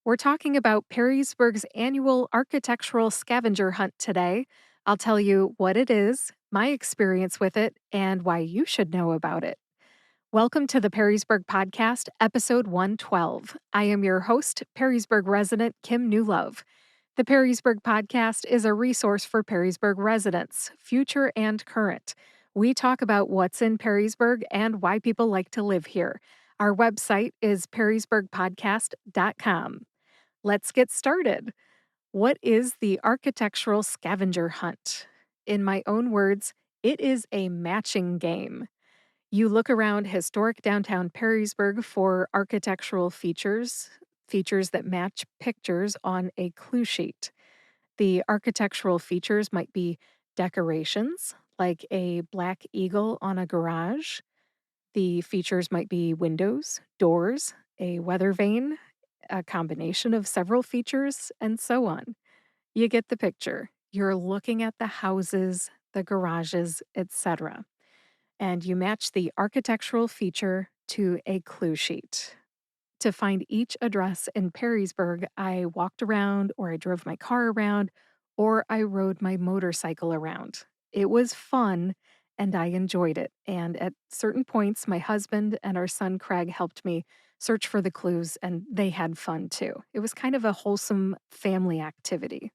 We're talking about Perrysburg's annual architectural scavenger hunt today. I'll tell you what it is, my experience with it, and why you should know about it. Welcome to the Perrysburg Podcast, episode 112. I am your host, Perrysburg resident Kim Newlove. The Perrysburg Podcast is a resource for Perrysburg residents, future and current. We talk about what's in Perrysburg and why people like to live here. Our website is perrysburgpodcast.com. Let's get started. What is the architectural scavenger hunt? In my own words, it is a matching game. You look around historic downtown Perrysburg for architectural features that match pictures on a clue sheet. The architectural features might be decorations, like a black eagle on a garage. The features might be windows, doors, a weather vane, a combination of several features, and so on. You get the picture. You're looking at the houses, the garages, etc., and you match the architectural feature to a clue sheet. To find each address in Perrysburg, I walked around, or I drove my car around, or I rode my motorcycle around. It was fun and I enjoyed it. And at certain points, my husband and our son Craig helped me search for the clues, and they had fun too. It was kind of a wholesome family activity.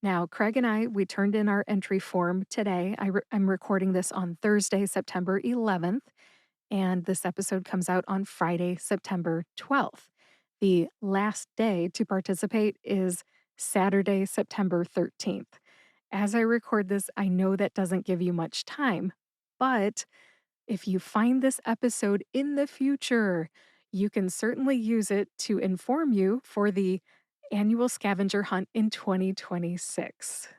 Now, Craig and we turned in our entry form today. I'm recording this on Thursday, September 11th, and this episode comes out on Friday, September 12th. The last day to participate is Saturday, September 13th. As I record this, I know that doesn't give you much time, but if you find this episode in the future, you can certainly use it to inform you for the annual scavenger hunt in 2026.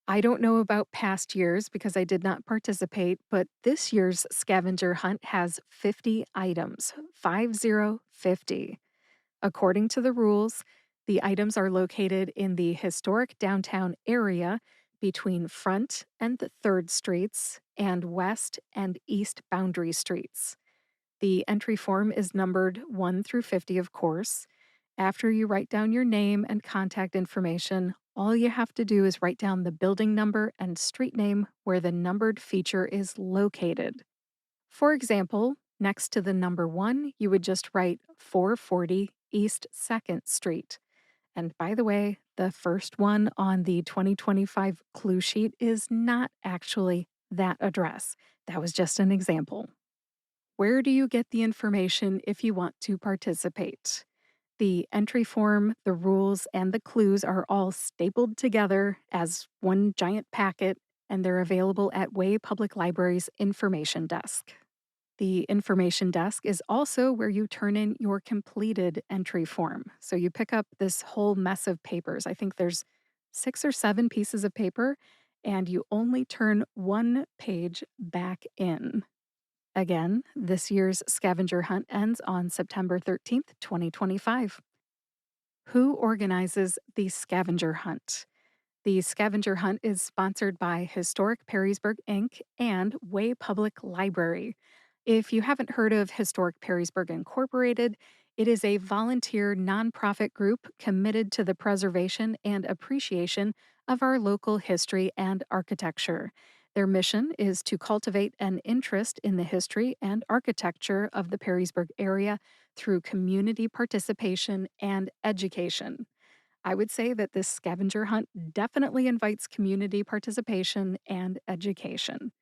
I don't know about past years because I did not participate, but this year's scavenger hunt has 50 items, 50. According to the rules, the items are located in the historic downtown area between Front and the 3rd Streets and West and East Boundary Streets. The entry form is numbered 1 through 50, of course. After you write down your name and contact information, all you have to do is write down the building number and street name where the numbered feature is located. For example, next to the number 1, you would just write 440 East 2nd Street. And by the way, the first one on the 2025 clue sheet is not actually that address. That was just an example. Where do you get the information if you want to participate? The entry form, the rules, and the clues are all stapled together as one giant packet, and they're available at Way Public Library's information desk. The information desk is also where you turn in your completed entry form. So you pick up this whole mess of papers. I think there's 6 or 7 pieces of paper, and you only turn one page back in. Again, this year's scavenger hunt ends on September 13th, 2025. Who organizes the scavenger hunt? The scavenger hunt is sponsored by Historic Perrysburg Inc. and Way Public Library. If you haven't heard of Historic Perrysburg Incorporated, it is a volunteer nonprofit group committed to the preservation and appreciation of our local history and architecture. Their mission is to cultivate an interest in the history and architecture of the Perrysburg area through community participation and education. I would say that this scavenger hunt definitely invites community participation and education.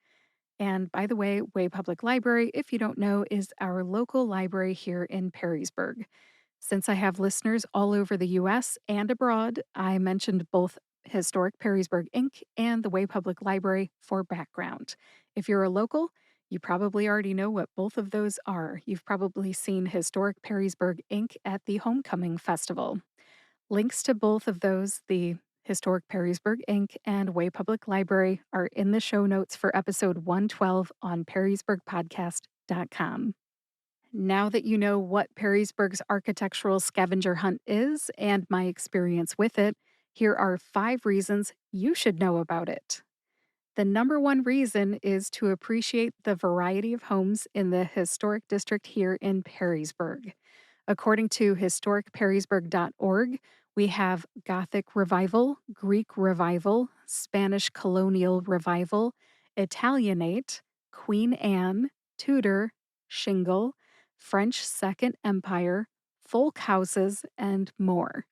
And by the way Public Library, if you don't know, is our local library here in Perrysburg. Since I have listeners all over the US and abroad, I mentioned both Historic Perrysburg Inc. and the Way Public Library for background. If you're a local, you probably already know what both of those are. You've probably seen Historic Perrysburg Inc. at the Homecoming Festival. Links to both of those, the Historic Perrysburg Inc. and Way Public Library, are in the show notes for episode 112 on perrysburgpodcast.com. Now that you know what Perrysburg's architectural scavenger hunt is and my experience with it, here are 5 reasons you should know about it. The number one reason is to appreciate the variety of homes in the historic district here in Perrysburg. According to historicperrysburg.org, we have Gothic Revival, Greek Revival, Spanish Colonial Revival, Italianate, Queen Anne, Tudor, Shingle, French Second Empire, folk houses, and more.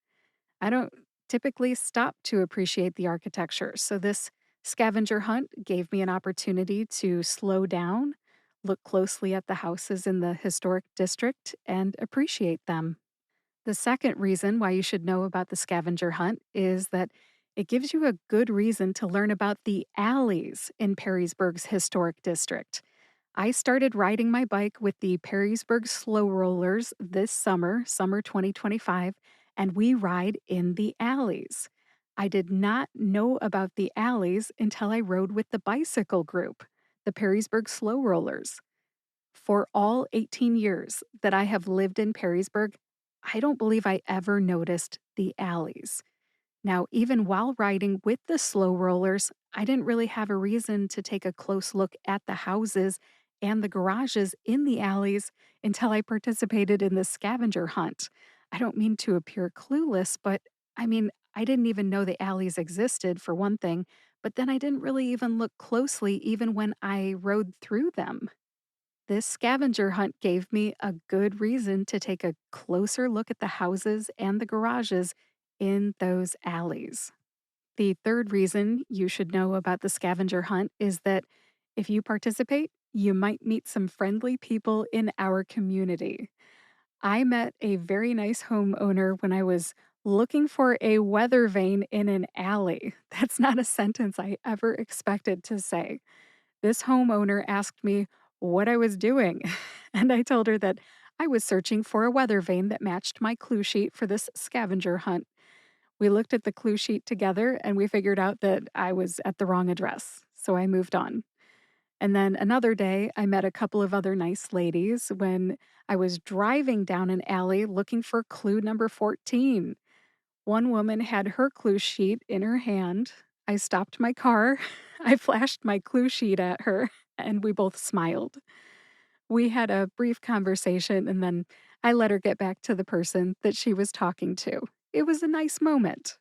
I don't typically stop to appreciate the architecture, so this scavenger hunt gave me an opportunity to slow down, look closely at the houses in the historic district, and appreciate them. The second reason why you should know about the scavenger hunt is that it gives you a good reason to learn about the alleys in Perrysburg's historic district. I started riding my bike with the Perrysburg Slow Rollers this summer, summer 2025, and we ride in the alleys. I did not know about the alleys until I rode with the bicycle group, the Perrysburg Slow Rollers. For all 18 years that I have lived in Perrysburg, I don't believe I ever noticed the alleys. Now, even while riding with the slow rollers, I didn't really have a reason to take a close look at the houses and the garages in the alleys until I participated in the scavenger hunt. I don't mean to appear clueless, but I didn't even know the alleys existed for one thing, but then I didn't really even look closely even when I rode through them. This scavenger hunt gave me a good reason to take a closer look at the houses and the garages in those alleys. The third reason you should know about the scavenger hunt is that if you participate, you might meet some friendly people in our community. I met a very nice homeowner when I was looking for a weather vane in an alley. That's not a sentence I ever expected to say. This homeowner asked me what I was doing, and I told her that I was searching for a weather vane that matched my clue sheet for this scavenger hunt. We looked at the clue sheet together and we figured out that I was at the wrong address, so I moved on. And then another day, I met a couple of other nice ladies when I was driving down an alley looking for clue number 14. One woman had her clue sheet in her hand. I stopped my car. I flashed my clue sheet at her, and we both smiled. We had a brief conversation, and then I let her get back to the person that she was talking to. It was a nice moment.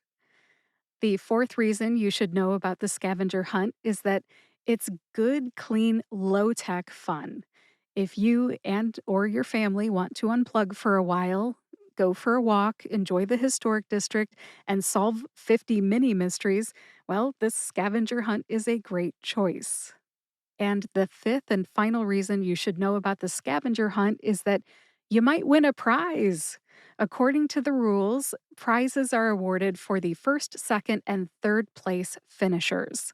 The fourth reason you should know about the scavenger hunt is that it's good, clean, low-tech fun. If you and or your family want to unplug for a while, go for a walk, enjoy the historic district, and solve 50 mini mysteries, well, this scavenger hunt is a great choice. And the fifth and final reason you should know about the scavenger hunt is that you might win a prize. According to the rules, prizes are awarded for the first, second, and third place finishers.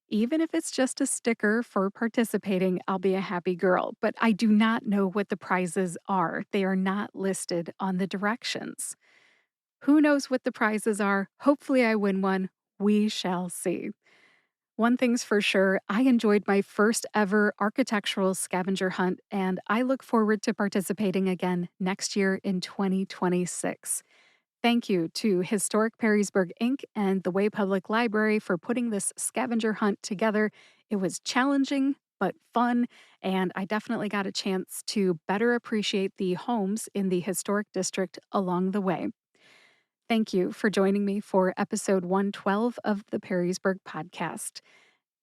Even if it's just a sticker for participating, I'll be a happy girl. But I do not know what the prizes are. They are not listed on the directions. Who knows what the prizes are? Hopefully, I win one. We shall see. One thing's for sure, I enjoyed my first ever architectural scavenger hunt, and I look forward to participating again next year in 2026. Thank you to Historic Perrysburg Inc. and the Way Public Library for putting this scavenger hunt together. It was challenging but fun, and I definitely got a chance to better appreciate the homes in the historic district along the way. Thank you for joining me for episode 112 of the Perrysburg Podcast.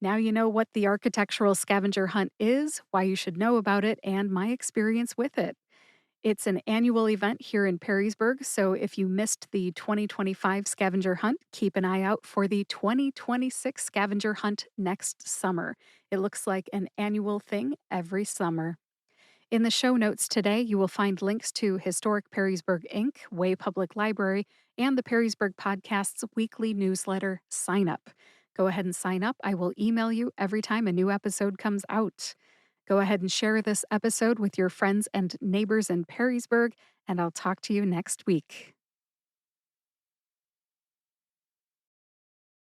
Now you know what the architectural scavenger hunt is, why you should know about it, and my experience with it. It's an annual event here in Perrysburg, so if you missed the 2025 scavenger hunt, keep an eye out for the 2026 scavenger hunt next summer. It looks like an annual thing every summer. In the show notes today, you will find links to Historic Perrysburg Inc., Way Public Library, and the Perrysburg Podcast's weekly newsletter, Sign Up. Go ahead and sign up. I will email you every time a new episode comes out. Go ahead and share this episode with your friends and neighbors in Perrysburg, and I'll talk to you next week.